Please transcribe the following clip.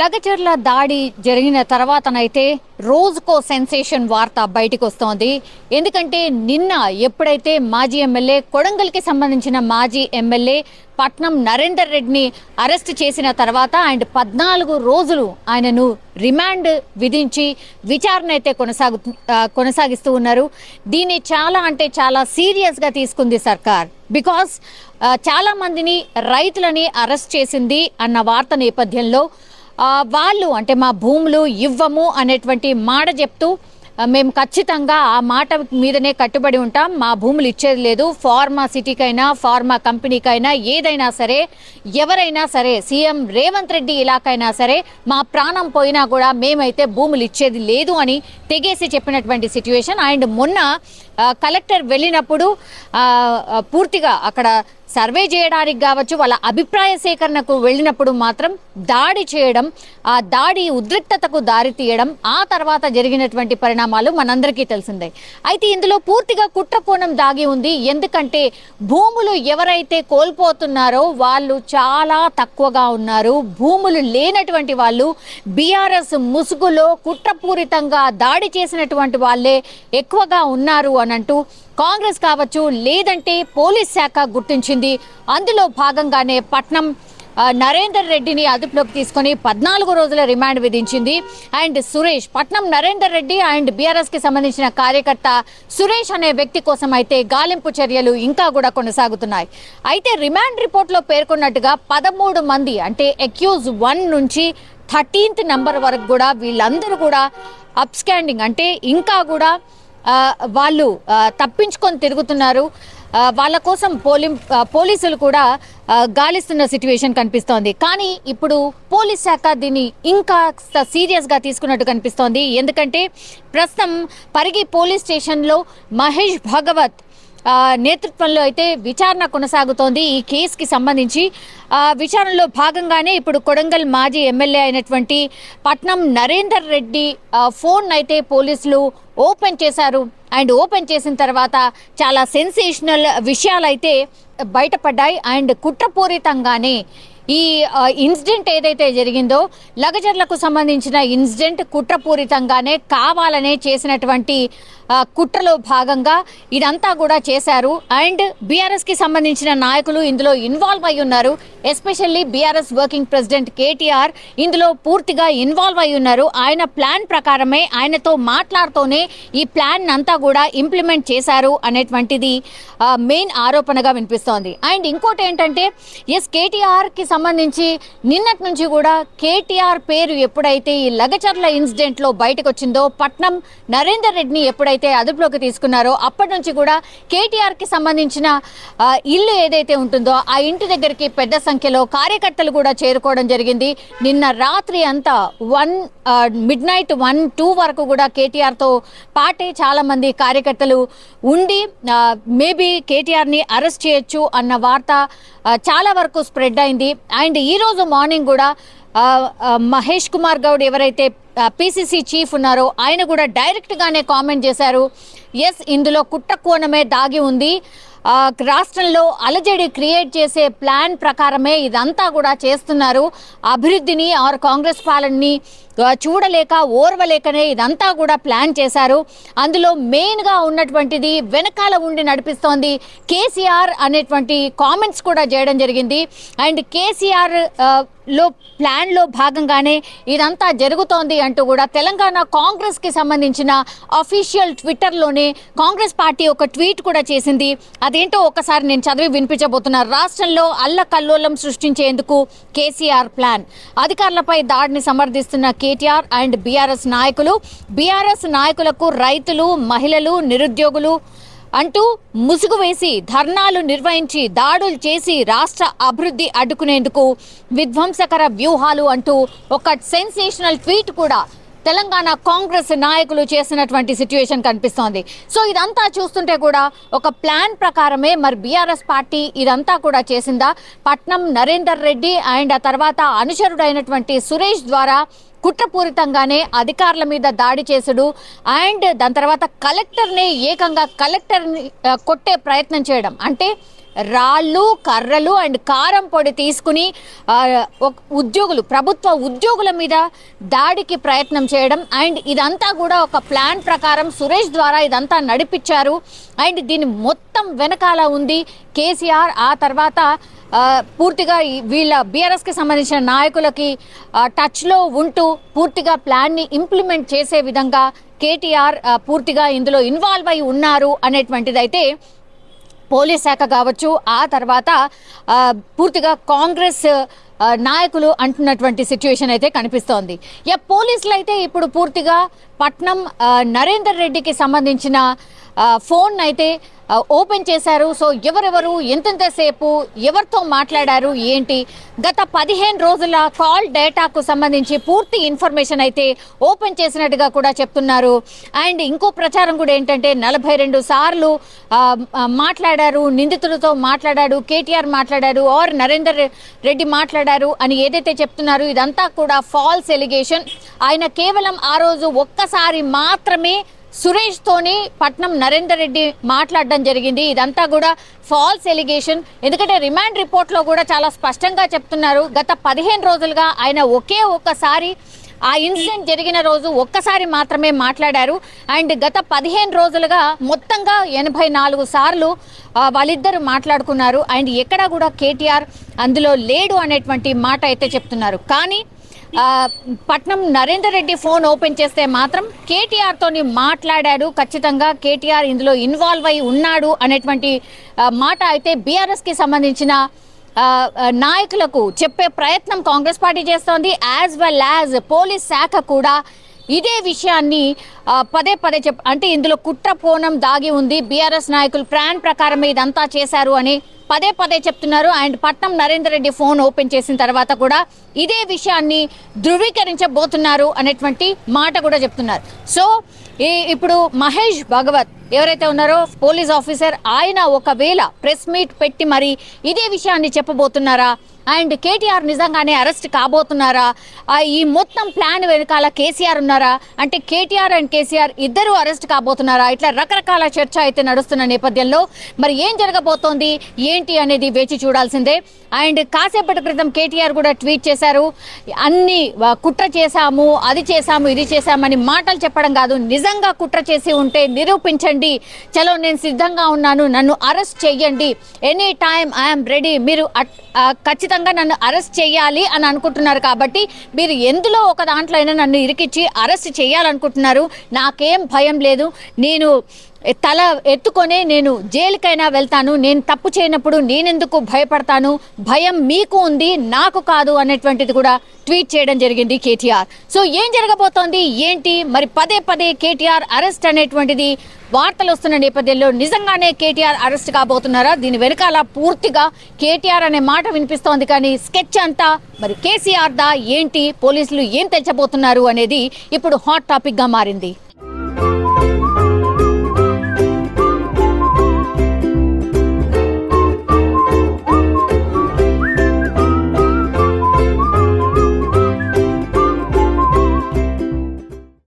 లగచర్ల దాడి జరిగిన తర్వాతనైతే రోజుకో సెన్సేషన్ వార్త బయటికి వస్తోంది. ఎందుకంటే నిన్న ఎప్పుడైతే మాజీ ఎమ్మెల్యే కొడంగల్కి సంబంధించిన మాజీ ఎమ్మెల్యే పట్నం నరేందర్ రెడ్డిని అరెస్ట్ చేసిన తర్వాత అండ్ 14 రోజులు ఆయనను రిమాండ్ విధించి విచారణ అయితే కొనసాగిస్తూ ఉన్నారు. దీన్ని చాలా సీరియస్గా తీసుకుంది సర్కార్. బికాస్ చాలా మందిని రైతులని అరెస్ట్ చేసింది అన్న వార్త నేపథ్యంలో వాళ్ళు అంటే మా భూములు ఇవ్వము అనేటువంటి మాట చెప్తూ మేము ఖచ్చితంగా ఆ మాట మీదనే కట్టుబడి ఉంటాం, మా భూములు ఇచ్చేది లేదు, ఫార్మా సిటీకైనా ఫార్మా కంపెనీకైనా ఏదైనా సరే ఎవరైనా సరే సీఎం రేవంత్ రెడ్డి ఇలాకైనా సరే మా ప్రాణం పోయినా కూడా మేమైతే భూములు ఇచ్చేది లేదు అని తెగేసి చెప్పినటువంటి సిచ్యువేషన్. అండ్ మొన్న కలెక్టర్ వెళ్ళినప్పుడు పూర్తిగా అక్కడ సర్వే చేయడానికి కావచ్చు, వాళ్ళ అభిప్రాయ సేకరణకు వెళ్ళినప్పుడు మాత్రం దాడి చేయడం, ఆ దాడి ఉద్రిక్తతకు దారి తీయడం, ఆ తర్వాత జరిగినటువంటి పరిణామాలు మనందరికీ తెలిసిందే. అయితే ఇందులో పూర్తిగా కుట్రకోణం దాగి ఉంది. ఎందుకంటే భూములు ఎవరైతే కోల్పోతున్నారో వాళ్ళు చాలా తక్కువగా ఉన్నారు. భూములు లేనటువంటి వాళ్ళు బీఆర్ఎస్ ముసుగులో కుట్రపూరితంగా దాడి చేసినటువంటి వాళ్ళే ఎక్కువగా ఉన్నారు అనంటూ కాంగ్రెస్ కావచ్చు లేదంటే పోలీస్ శాఖ గుర్తించింది. అందులో భాగంగానే పట్నం నరేందర్ రెడ్డిని అదుపులోకి తీసుకొని 14 రోజుల రిమాండ్ విధించింది. And Suresh, Patnam Narender Reddy and BRS కి సంబంధించిన కార్యకర్త సురేష్ అనే వ్యక్తి కోసం అయితే గాలింపు చర్యలు ఇంకా కూడా కొనసాగుతున్నాయి. అయితే రిమాండ్ రిపోర్ట్లో పేర్కొన్నట్టుగా 13 మంది అంటే అక్యూజ్ 1 నుంచి 13th నంబర్ వరకు కూడా వీళ్ళందరూ కూడా అప్స్కాండింగ్ అంటే ఇంకా కూడా వాళ్ళు తప్పించుకొని తిరుగుతున్నారు. వాళ్ళ కోసం పోలీసులు కూడా గాలిస్తున్న సిచ్యువేషన్ కనిపిస్తోంది. కానీ ఇప్పుడు పోలీస్ శాఖ దీన్ని ఇంకా సీరియస్గా తీసుకున్నట్టు కనిపిస్తోంది. ఎందుకంటే ప్రస్తుతం పరిగి పోలీస్ స్టేషన్లో మహేష్ భగవత్ నేతృత్వంలో అయితే విచారణ కొనసాగుతోంది ఈ కేసుకి సంబంధించి. విచారణలో భాగంగానే ఇప్పుడు కొడంగల్ మాజీ ఎమ్మెల్యే అయినటువంటి పట్నం నరేందర్ రెడ్డి ఫోన్ అయితే పోలీసులు ఓపెన్ చేశారు. అండ్ ఓపెన్ చేసిన తర్వాత చాలా సెన్సేషనల్ విషయాలు అయితే బయటపడ్డాయి. అండ్ కుట్రపూరితంగానే ఈ ఇన్సిడెంట్ ఏదైతే జరిగిందో లగచర్లకు సంబంధించిన ఇన్సిడెంట్ కుట్రపూరితంగానే కావాలనే చేసినటువంటి కుట్రలో భాగంగా ఇదంతా కూడా చేశారు. అండ్ బీఆర్ఎస్కి సంబంధించిన నాయకులు ఇందులో ఇన్వాల్వ్ అయి ఉన్నారు. Especially BRS working president KTR ఇందులో పూర్తిగా ఇన్వాల్వ్ అయి ఉన్నారు. ఆయన ప్లాన్ ప్రకారమే, ఆయనతో మాట్లాడుతూనే ఈ ప్లాన్ అంతా కూడా ఇంప్లిమెంట్ చేశారు అనేటువంటిది మెయిన్ ఆరోపణగా వినిపిస్తోంది. అండ్ ఇంకోటి ఏంటంటే కేటీఆర్కి సంబంధించి నిన్నటి నుంచి కూడా కేటీఆర్ పేరు ఎప్పుడైతే ఈ లగచర్ల ఇన్సిడెంట్లో బయటకు వచ్చిందో, పట్నం నరేందర్ రెడ్డిని ఎప్పుడైతే అదుపులోకి తీసుకున్నారో అప్పటి నుంచి కూడా కేటీఆర్ కి సంబంధించిన ఇల్లు ఏదైతే ఉంటుందో ఆ ఇంటి దగ్గరికి పెద్ద సంఖ్యలో కార్యకర్తలు కూడా చేరుకోవడం జరిగింది. నిన్న రాత్రి అంతా midnight 1-2 వరకు కూడా కేటీఆర్ తో పాటే చాలా మంది కార్యకర్తలు ఉండి మేబీ కేటీఆర్ ని అరెస్ట్ చేయొచ్చు అన్న వార్త చాలా వరకు స్ప్రెడ్ అయింది. అండ్ ఈ రోజు మార్నింగ్ కూడా మహేష్ కుమార్ గౌడ్ ఎవరైతే పిసిసి చీఫ్ ఉన్నారో ఆయన కూడా డైరెక్ట్ గానే కామెంట్ చేశారు, ఎస్ ఇందులో కుట్రకోణమే దాగి ఉంది, రాష్ట్రంలో అలజడి క్రియేట్ చేసే ప్లాన్ ప్రకారమే ఇదంతా కూడా చేస్తున్నారు, అభివృద్ధిని ఆర్ కాంగ్రెస్ పాలనని చూడలేక ఓర్వలేకనే ఇదంతా కూడా ప్లాన్ చేశారు, అందులో మెయిన్గా ఉన్నటువంటిది వెనకాల ఉండి నడిపిస్తోంది కేసీఆర్ అనేటువంటి కామెంట్స్ కూడా చేయడం జరిగింది. అండ్ కేసీఆర్ ప్లాన్లో భాగంగానే ఇదంతా జరుగుతోంది అంటూ కూడా తెలంగాణ కాంగ్రెస్కి సంబంధించిన అఫీషియల్ ట్విట్టర్లోనే కాంగ్రెస్ పార్టీ ఒక ట్వీట్ కూడా చేసింది. అదేంటో ఒకసారి నేను చదివి వినిపించబోతున్నా. రాష్ట్రంలో అల్లకల్లోలం సృష్టించేందుకు కేసీఆర్ ప్లాన్, అధికారులపై దాడిని సమర్థిస్తున్న కేటీఆర్ అండ్ బీఆర్ఎస్ నాయకులకు రైతులు, మహిళలు, నిరుద్యోగులు అంటూ ముసుగు వేసి ధర్నాలు నిర్వహించి దాడులు చేసి రాష్ట్ర అభివృద్ధి అడ్డుకునేందుకు విధ్వంసకర వ్యూహాలు అంటూ ఒక సెన్సేషనల్ ట్వీట్ కూడా తెలంగాణ కాంగ్రెస్ నాయకులు చేసినటువంటి సిచ్యువేషన్ కనిపిస్తోంది. సో ఇదంతా చూస్తుంటే కూడా ఒక ప్లాన్ ప్రకారమే మరి బీఆర్ఎస్ పార్టీ ఇదంతా కూడా చేసిందా? పట్నం నరేందర్ రెడ్డి అండ్ ఆ తర్వాత అనుచరుడైనటువంటి సురేష్ ద్వారా కుట్రపూరితంగానే అధికారుల మీద దాడి చేసుడు అండ్ దాని తర్వాత కలెక్టర్ని కొట్టే ప్రయత్నం చేయడం, అంటే రాళ్ళు, కర్రలు అండ్ కారం పొడి తీసుకుని ఉద్యోగులు, ప్రభుత్వ ఉద్యోగుల మీద దాడికి ప్రయత్నం చేయడం అండ్ ఇదంతా కూడా ఒక ప్లాన్ ప్రకారం సురేష్ ద్వారా ఇదంతా నడిపించారు. అండ్ దీని మొత్తం వెనకాల ఉంది కేసీఆర్. ఆ తర్వాత పూర్తిగా వీళ్ళ బీఆర్ఎస్కి సంబంధించిన నాయకులకి టచ్లో ఉంటూ పూర్తిగా ప్లాన్ని ఇంప్లిమెంట్ చేసే విధంగా కేటీఆర్ పూర్తిగా ఇందులో ఇన్వాల్వ్ అయి ఉన్నారు అనేటువంటిది అయితే పోలీస్ శాఖ కావచ్చు, ఆ తర్వాత పూర్తిగా కాంగ్రెస్ నాయకులు అంటున్నటువంటి సిచ్యువేషన్ అయితే కనిపిస్తోంది. పోలీసులు అయితే ఇప్పుడు పూర్తిగా పట్నం నరేందర్ రెడ్డికి సంబంధించిన ఫోన్ అయితే ఓపెన్ చేశారు. సో ఎవరెవరు ఎంతెంతసేపు ఎవరితో మాట్లాడారు ఏంటి, గత 15 రోజుల కాల్ డేటాకు సంబంధించి పూర్తి ఇన్ఫర్మేషన్ అయితే ఓపెన్ చేసినట్టుగా కూడా చెప్తున్నారు. అండ్ ఇంకో ప్రచారం కూడా ఏంటంటే 42 సార్లు మాట్లాడారు, నిందితులతో మాట్లాడాడు, కేటీఆర్ మాట్లాడారు ఆర్ నరేందర్ రెడ్డి మాట్లాడారు అని ఏదైతే చెప్తున్నారు ఇదంతా కూడా ఫాల్స్ ఎలిగేషన్. ఆయన కేవలం ఆ రోజు ఒక్కసారి మాత్రమే సురేష్ తోని పట్నం నరేందర్ రెడ్డి మాట్లాడడం జరిగింది. ఇదంతా కూడా ఫాల్స్ ఎలిగేషన్. ఎందుకంటే రిమాండ్ రిపోర్ట్ లో కూడా చాలా స్పష్టంగా చెప్తున్నారు గత 15 రోజులుగా ఆయన ఒకే ఒక్కసారి ఆ ఇన్సిడెంట్ జరిగిన రోజు ఒక్కసారి మాత్రమే మాట్లాడారు. అండ్ గత 15 రోజులుగా మొత్తంగా 84 సార్లు వాళ్ళిద్దరు మాట్లాడుకున్నారు. అండ్ ఎక్కడా కూడా కేటీఆర్ అందులో లేడు అనేటువంటి మాట అయితే చెప్తున్నారు. కానీ పట్నం నరేందర్ రెడ్డి ఫోన్ ఓపెన్ చేస్తే మాత్రం కేటీఆర్ తోని మాట్లాడాడు, ఖచ్చితంగా కేటీఆర్ ఇందులో ఇన్వాల్వ్ అయి ఉన్నాడు అనేటువంటి మాట అయితే బీఆర్ఎస్ కి సంబంధించిన నాయకులకు చెప్పే ప్రయత్నం కాంగ్రెస్ పార్టీ చేస్తోంది. యాజ్ వెల్ యాజ్ పోలీస్ శాఖ కూడా ఇదే విషయాన్ని పదే పదే అంటే ఇందులో కుట్ర కోణం దాగి ఉంది, బీఆర్ఎస్ నాయకులు ప్లాన్ ప్రకారమే ఇదంతా చేశారు అని పదే పదే చెప్తున్నారు. And Patnam Narender Reddy phone open చేసిన తర్వాత కూడా ఇదే విషయాన్ని ధృవీకరించబోతున్నారు అనేటువంటి మాట కూడా చెప్తున్నారు. సో ఇప్పుడు మహేష్ భగవత్ ఎవరైతే ఉన్నారో పోలీస్ ఆఫీసర్, ఆయన ఒకవేళ ప్రెస్ మీట్ పెట్టి మరి ఇదే విషయాన్ని చెప్పబోతున్నారా, అండ్ కేటీఆర్ నిజంగానే అరెస్ట్ కాబోతున్నారా, ఈ మొత్తం ప్లాన్ వెనకాల కేసీఆర్ ఉన్నారా, అంటే కేటీఆర్ అండ్ కేసీఆర్ ఇద్దరు అరెస్ట్ కాబోతున్నారా, ఇట్లా రకరకాల చర్చ అయితే నడుస్తున్న నేపథ్యంలో మరి ఏం జరగబోతోంది ఏంటి అనేది వేచి చూడాల్సిందే. అండ్ కాసేపటి క్రితం కేటీఆర్ కూడా ట్వీట్ చేశారు, అన్ని కుట్ర చేశాము, అది చేశాము, ఇది చేశామని మాటలు చెప్పడం కాదు, నిజంగా కుట్ర చేసి ఉంటే నిరూపించండి, చలో నేను సిద్ధంగా ఉన్నాను, నన్ను అరెస్ట్ చెయ్యండి, ఎనీ టైమ్ ఐఎమ్ రెడీ, మీరు ఖచ్చితంగా నన్ను అరెస్ట్ చేయాలి అని అనుకుంటున్నారు కాబట్టి మీరు ఎందులో ఒక దాంట్లో అయినా నన్ను ఇరికిచ్చి అరెస్ట్ చేయాలనుకుంటున్నారు, నాకేం భయం లేదు, నేను తల ఎత్తుకొనే నేను జైలుకైనా వెళ్తాను, నేను తప్పు చేయనప్పుడు నేనెందుకు భయపడతాను, భయం మీకు ఉంది నాకు కాదు అనేటువంటిది కూడా ట్వీట్ చేయడం జరిగింది కేటీఆర్. సో ఏం జరగబోతోంది ఏంటి, మరి పదే పదే కేటీఆర్ అరెస్ట్ అనేటువంటిది వార్తలు వస్తున్న నేపథ్యంలో నిజంగానే కేటీఆర్ అరెస్ట్ కాబోతున్నారా, దీని వెనకాల పూర్తిగా కేటీఆర్ అనే మాట వినిపిస్తోంది, కానీ స్కెచ్ అంతా మరి కేసీఆర్ దా ఏంటి, పోలీసులు ఏం తెచ్చబోతున్నారు అనేది ఇప్పుడు హాట్ టాపిక్ గా మారింది.